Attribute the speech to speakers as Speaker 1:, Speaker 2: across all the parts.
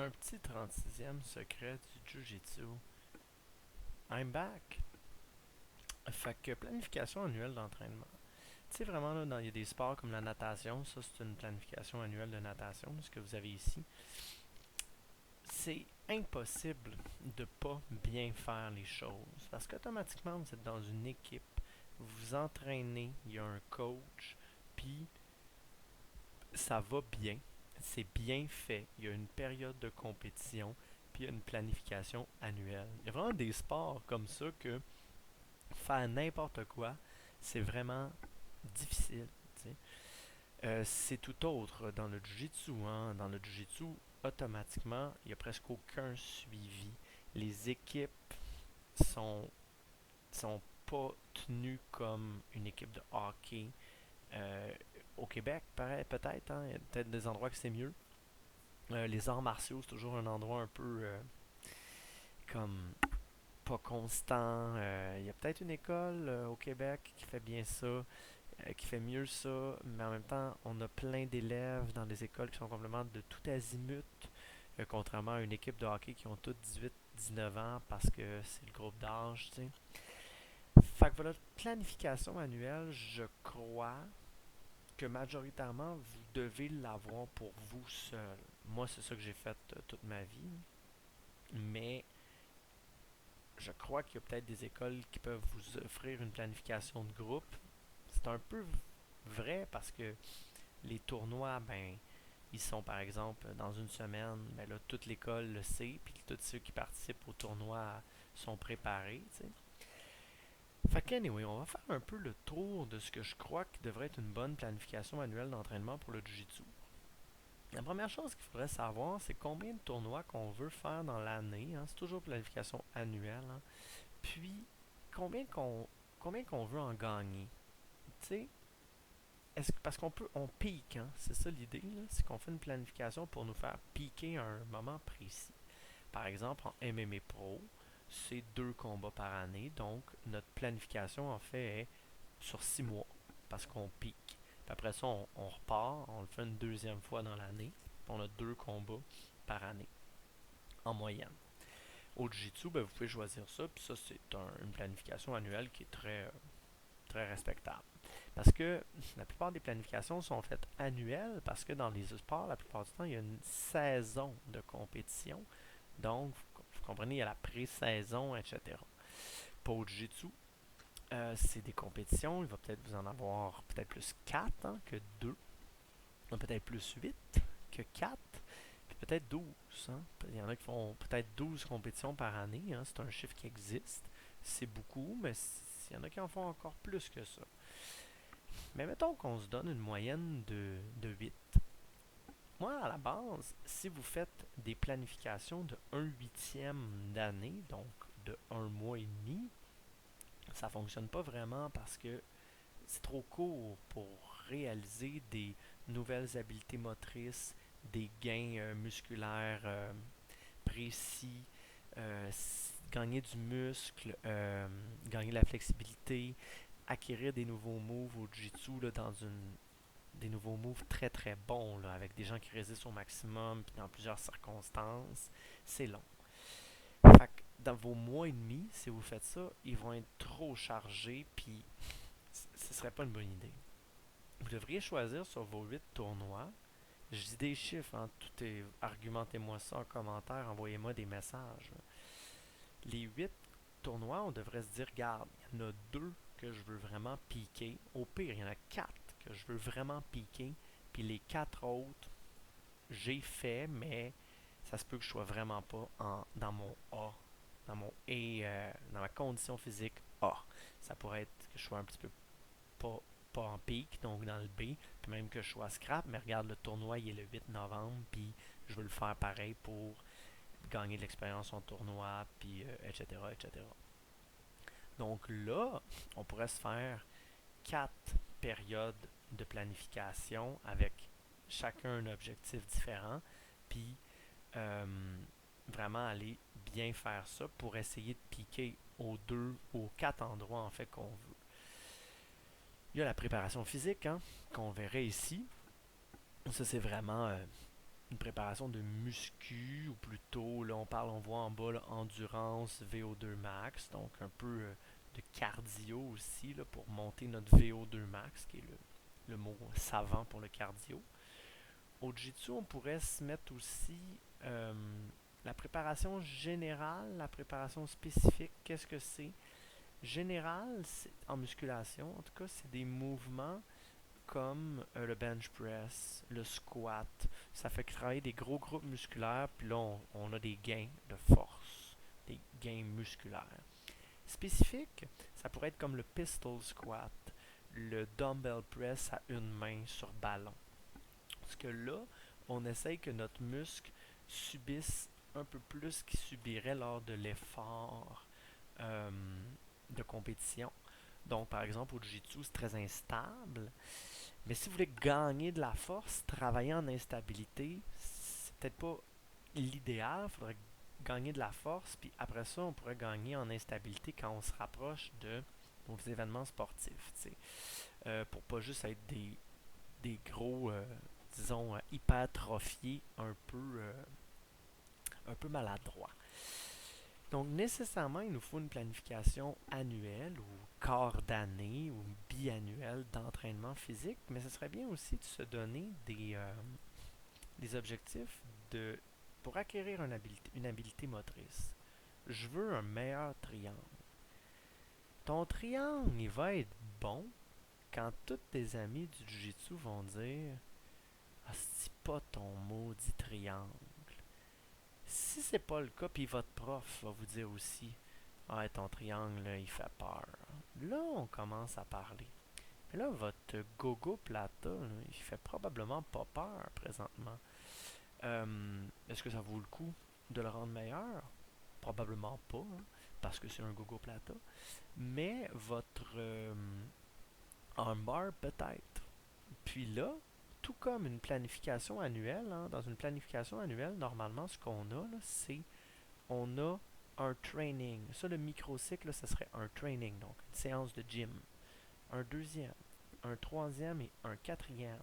Speaker 1: Un petit 36e secret du Jiu-Jitsu. I'm back. Fait que planification annuelle d'entraînement. Tu sais, vraiment, là, il y a des sports comme la natation, ça c'est une planification annuelle de natation, ce que vous avez ici. C'est impossible de pas bien faire les choses parce qu'automatiquement, vous êtes dans une équipe, vous vous entraînez, il y a un coach, puis ça va bien, c'est bien fait, il y a une période de compétition, puis il y a une planification annuelle. Il y a vraiment des sports comme ça que faire n'importe quoi, c'est vraiment difficile. T'sais. C'est tout autre dans le jiu-jitsu. Hein. Dans le jiu-jitsu, automatiquement, il n'y a presque aucun suivi. Les équipes sont, sont pas tenues comme une équipe de hockey. Euh, Au Québec, pareil, peut-être. Hein. Il y a peut-être des endroits que c'est mieux. Les arts martiaux, c'est toujours un endroit un peu comme pas constant. Il y a peut-être une école au Québec qui fait bien ça, qui fait mieux ça, mais en même temps, on a plein d'élèves dans des écoles qui sont complètement de tout azimut, contrairement à une équipe de hockey qui ont toutes 18-19 ans parce que c'est le groupe d'âge, tu sais. Fait que voilà, planification annuelle, je crois que majoritairement, vous devez l'avoir pour vous seul. Moi, c'est ça que j'ai fait toute ma vie, mais je crois qu'il y a peut-être des écoles qui peuvent vous offrir une planification de groupe. C'est un peu vrai parce que les tournois, ben, ils sont par exemple dans une semaine, ben là, toute l'école le sait, puis tous ceux qui participent au tournoi sont préparés, tu sais. Fait que, anyway, on va faire un peu le tour de ce que je crois qui devrait être une bonne planification annuelle d'entraînement pour le Jiu-Jitsu. La première chose qu'il faudrait savoir, c'est combien de tournois qu'on veut faire dans l'année. Hein. C'est toujours planification annuelle. Hein. Puis, combien qu'on combien qu'on veut en gagner. Tu sais, parce qu'on peut, on pique, hein? C'est ça l'idée, là, c'est qu'on fait une planification pour nous faire piquer à un moment précis. Par exemple, en MMA Pro, c'est 2 combats par année, donc notre planification en fait est sur 6 mois, parce qu'on pique. Puis après ça, on repart, on le fait une deuxième fois dans l'année, puis on a 2 combats par année, en moyenne. Au Jiu-Jitsu, ben, vous pouvez choisir ça, puis ça, c'est une planification annuelle qui est très respectable. Parce que la plupart des planifications sont faites annuelles parce que dans les sports, la plupart du temps, il y a une saison de compétition. Donc, vous comprenez, il y a la pré-saison, etc. Pour le Jiu-Jitsu, c'est des compétitions. Il va peut-être vous en avoir peut-être plus 4 hein, que 2. Peut-être plus 8 que 4. Puis peut-être 12. Hein. Il y en a qui font peut-être 12 compétitions par année. Hein. C'est un chiffre qui existe. C'est beaucoup, mais il y en a qui en font encore plus que ça. Mais mettons qu'on se donne une moyenne de 8. Moi, à la base, si vous faites des planifications de 1/8 d'année, donc de 1 mois et demi, ça ne fonctionne pas vraiment parce que c'est trop court pour réaliser des nouvelles habiletés motrices, des gains musculaires précis, gagner du muscle, gagner de la flexibilité, acquérir des nouveaux moves au jiu-jitsu dans des nouveaux moves très bons là, avec des gens qui résistent au maximum puis dans plusieurs circonstances, c'est long. Fait que dans vos mois et demi, si vous faites ça, ils vont être trop chargés puis ce serait pas une bonne idée. Vous devriez choisir sur vos 8 tournois. Je dis des chiffres, hein, tout est. Argumentez-moi ça en commentaire, envoyez-moi des messages. Là. Les 8 tournois, on devrait se dire, regarde, il y en a 2 que je veux vraiment piquer. Au pire, il y en a 4 que je veux vraiment piquer. Puis les 4 autres, j'ai fait, mais ça se peut que je sois vraiment pas dans mon A. Dans ma condition physique A. Ça pourrait être que je sois un petit peu pas, pas en pic, donc dans le B, puis même que je sois scrap, mais regarde, le tournoi il est le 8 novembre, puis je veux le faire pareil pour gagner de l'expérience en tournoi, puis etc., etc. Donc là, on pourrait se faire 4 périodes de planification avec chacun un objectif différent, puis vraiment aller bien faire ça pour essayer de piquer aux 4 endroits en fait qu'on veut. Il y a la préparation physique hein, qu'on verrait ici. Ça c'est vraiment une préparation de muscu, ou plutôt, là, on voit en bas, là, endurance, VO2 max, donc un peu de cardio aussi, là, pour monter notre VO2 max, qui est le mot savant pour le cardio. Au Jiu-Jitsu, on pourrait se mettre aussi euh, la préparation générale, la préparation spécifique. Qu'est-ce que c'est? Général, en musculation, en tout cas, c'est des mouvements comme le bench press, le squat. Ça fait travailler des gros groupes musculaires, puis là, on a des gains de force, des gains musculaires. Spécifique, ça pourrait être comme le pistol squat, le dumbbell press à une main sur ballon. Parce que là, on essaye que notre muscle subisse un peu plus qu'il subirait lors de l'effort euh, de compétition. Donc, par exemple, au Jiu-Jitsu, c'est très instable. Mais si vous voulez gagner de la force, travailler en instabilité, c'est peut-être pas l'idéal. Il faudrait gagner de la force, puis après ça, on pourrait gagner en instabilité quand on se rapproche de nos événements sportifs. Pour pas juste être des gros, disons, hypertrophiés, un peu maladroits. Donc, nécessairement, il nous faut une planification annuelle ou quart d'année ou biannuelle d'entraînement physique, mais ce serait bien aussi de se donner des objectifs pour acquérir une habileté motrice. Je veux un meilleur triangle. Ton triangle, il va être bon quand tous tes amis du Jiu-Jitsu vont dire ah, c'est pas ton maudit triangle. Si c'est pas le cas, puis votre prof va vous dire aussi ah, ton triangle, là, il fait peur. Là, on commence à parler. Mais là, votre gogo plata, là, il fait probablement pas peur présentement. Est-ce que ça vaut le coup de le rendre meilleur? Probablement pas, hein, parce que c'est un gogo plata. Mais votre armbar, peut-être. Puis là, tout comme une planification annuelle, hein, dans une planification annuelle, normalement, ce qu'on a, là, c'est on a un training. Ça, le microcycle, ça serait un training, donc une séance de gym. Un deuxième, un troisième et un quatrième.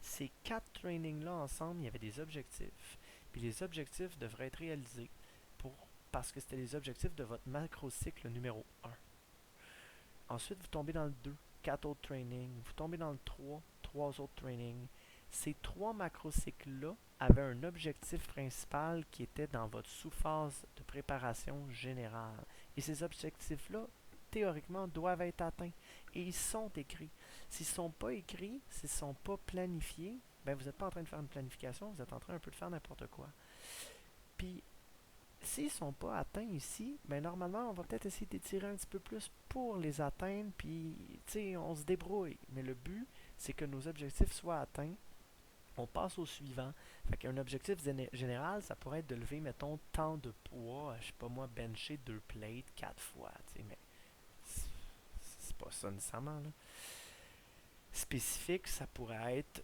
Speaker 1: Ces quatre trainings-là ensemble, il y avait des objectifs. Puis les objectifs devraient être réalisés parce que c'était les objectifs de votre macrocycle numéro un. Ensuite, vous tombez dans le 2, 4 autres trainings. Vous tombez dans le 3 autres trainings. Ces trois macrocycles-là avaient un objectif principal qui était dans votre sous-phase de préparation générale. Et ces objectifs-là, théoriquement, doivent être atteints. Et ils sont écrits. S'ils ne sont pas écrits, s'ils ne sont pas planifiés, ben vous n'êtes pas en train de faire une planification, vous êtes en train un peu de faire n'importe quoi. Puis, s'ils ne sont pas atteints ici, ben normalement, on va peut-être essayer d'étirer un petit peu plus pour les atteindre, puis, tu sais, on se débrouille. Mais le but, c'est que nos objectifs soient atteints. On passe au suivant. Fait qu'un objectif général, ça pourrait être de lever, mettons, tant de poids, je sais pas moi, bencher 2 plates 4 fois, tu sais, mais c'est pas ça nécessairement, là. Spécifique, ça pourrait être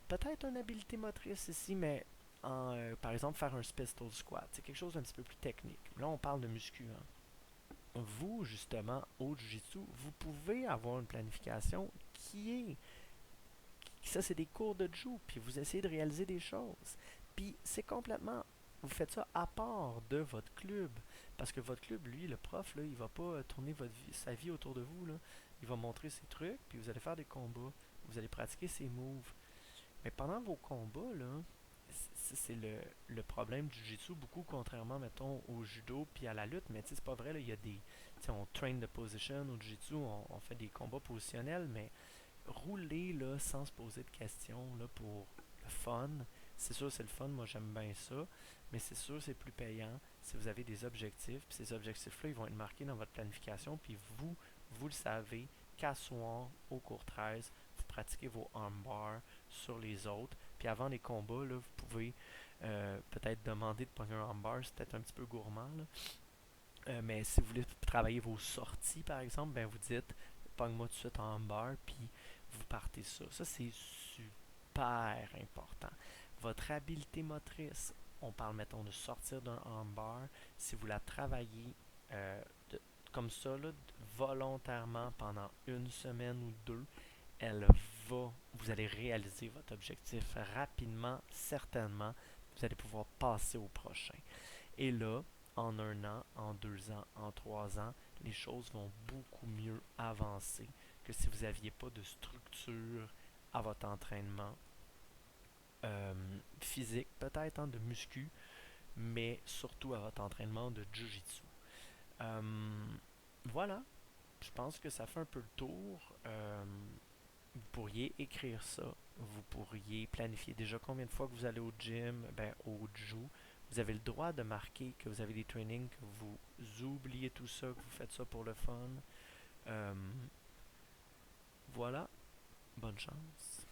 Speaker 1: peut-être une habileté motrice ici, mais par exemple faire un pistol squat. C'est quelque chose d'un petit peu plus technique. Là, on parle de muscu. Hein. Vous, justement, au Jiu-Jitsu, vous pouvez avoir une planification qui est... Ça, c'est des cours de Jiu, puis vous essayez de réaliser des choses. Puis c'est complètement... Vous faites ça à part de votre club. Parce que votre club, lui, le prof, là, il va pas tourner sa vie autour de vous. Là. Il va montrer ses trucs, puis vous allez faire des combats. Vous allez pratiquer ses moves. Mais pendant vos combats, là, c'est le problème du jiu-jitsu, beaucoup contrairement, mettons, au judo puis à la lutte. Mais c'est pas vrai, là, il y a des... On train the position au jiu-jitsu, on fait des combats positionnels, mais rouler là, sans se poser de questions là, pour le fun, c'est sûr c'est le fun, moi j'aime bien ça, mais c'est sûr c'est plus payant si vous avez des objectifs, puis ces objectifs-là, ils vont être marqués dans votre planification, puis vous le savez, qu'à soir, au cours 13, vous pratiquez vos armbars sur les autres, puis avant les combats, là, vous pouvez peut-être demander de pogner un armbar, c'est peut-être un petit peu gourmand, là. Mais si vous voulez travailler vos sorties, par exemple, ben vous dites, pogne-moi tout de suite en armbar, puis vous partez ça. Ça, c'est super important. Votre habileté motrice, on parle, mettons, de sortir d'un armbar. Si vous la travaillez euh, de, comme ça, là, volontairement pendant une semaine ou deux, elle vous allez réaliser votre objectif rapidement, certainement. Vous allez pouvoir passer au prochain. Et là, en 1 an, en 2 ans, en 3 ans, les choses vont beaucoup mieux avancer que si vous n'aviez pas de structure à votre entraînement physique, peut-être de muscu, mais surtout à votre entraînement de Jiu-Jitsu. Voilà, je pense que ça fait un peu le tour. Vous pourriez écrire ça. Vous pourriez planifier déjà combien de fois que vous allez au gym, au Jiu. Vous avez le droit de marquer que vous avez des trainings, que vous oubliez tout ça, que vous faites ça pour le fun. Euh, voilà, bonne chance.